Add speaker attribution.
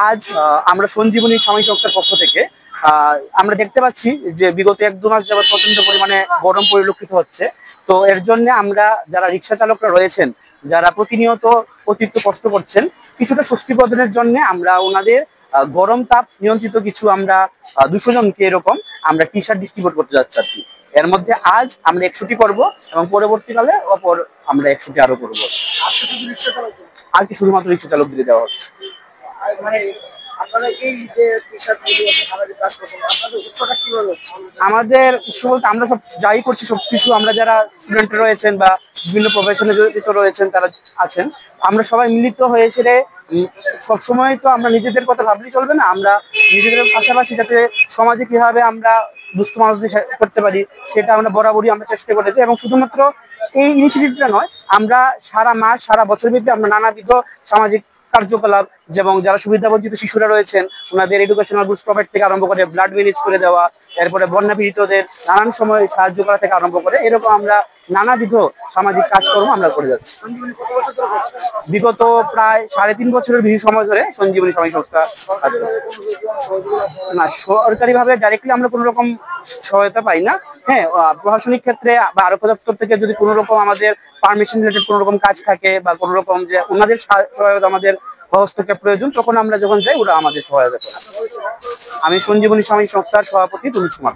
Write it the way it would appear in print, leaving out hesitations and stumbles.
Speaker 1: আজ আমরা সঞ্জীবনী সাময়িক সংস্থার পক্ষ থেকে আমরা দেখতে পাচ্ছি যে বিগত 1-2 মাস যাবত প্রচন্ড পরিমাণে গরম পরিলক্ষিত হচ্ছে। তো এর জন্য আমরা যারা রিক্সা চালকরা রয়েছেন, যারা প্রতিনিয়ত অতিরিক্ত কষ্ট করছেন, কিছুটা স্বস্তি প্রদানের জন্য আমরা ওনাদের গরম তাপ নিয়ন্ত্রিত কিছু আমরা 200 জনকে এরকম আমরা টি শার্ট ডিস্ট্রিবিউট করতে যাচ্ছি আর কি। এর মধ্যে আজ আমরা 100টি করবো এবং পরবর্তীকালে অপর আমরা 100টি আরো করবো। আর কি শুধুমাত্র রিক্সা চালকদের দেওয়া হচ্ছে।
Speaker 2: মানে আপনারা এই যে টি-শার্টগুলো সামাজিক কাজ করছেন, আপনাদের উৎসটা কিভাবে হচ্ছে?
Speaker 1: আমাদের উৎস বলতে আমরা সব যাই করছি সবকিছু আমরা যারা স্টুডেন্ট রয়েছেন বা বিভিন্ন প্রফেশনে জড়িত রয়েছেন তারা আছেন, আমরা সবাই মিলিত হয়ে সেরে সবসময় তো আমরা নিজেদের কথা ভাবলেই চলবে না, আমরা নিজেদের পাশাপাশি যাতে সমাজে কিভাবে আমরা দুস্থ মানুষদের করতে পারি সেটা আমরা বরাবরই আমরা চেষ্টা করেছি। এবং শুধুমাত্র এই ইনিশিয়েটিভটা নয়, আমরা সারা মাস সারা বছর ব্যাপী আমরা নানাবিধ সামাজিক কার্যকলাপ, যেমন যারা সুবিধাবঞ্চিত শিশুরা রয়েছেন ওনাদের এডুকেশনাল বুস্ট প্রোভাইড থেকে আরম্ভ করে ব্লাড ম্যানেজ করে দেওয়া, এরপরে বন্যা পীড়িতদের নানান সময় সাহায্য করা থেকে আরম্ভ করে এরকম আমরা নানাবিধ সামাজিক কাজকর্ম আমরা করে যাচ্ছি। বিগত প্রায় 3.5 বছরের বেশি সময় ধরে সঞ্জীবনী সাময়িক সংস্থা না, সরকারি ভাবে ডাইরেক্টলি আমরা কোনো রকম সহায়তা পাই না। হ্যাঁ, প্রশাসনিক ক্ষেত্রে বা আরোগ্য দপ্তর থেকে যদি কোনো রকম আমাদের পারমিশন রিলেটেড কোনো রকম কাজ থাকে বা কোনো রকম যে ওনাদের সহায়তা আমাদের হস্তক্ষেপ প্রয়োজন, তখন আমরা যখন যাই ওরা আমাদের সহায়তা করে। আমি সঞ্জীবনী সাময়িক সংস্থার সভাপতি তনুজ কুমার।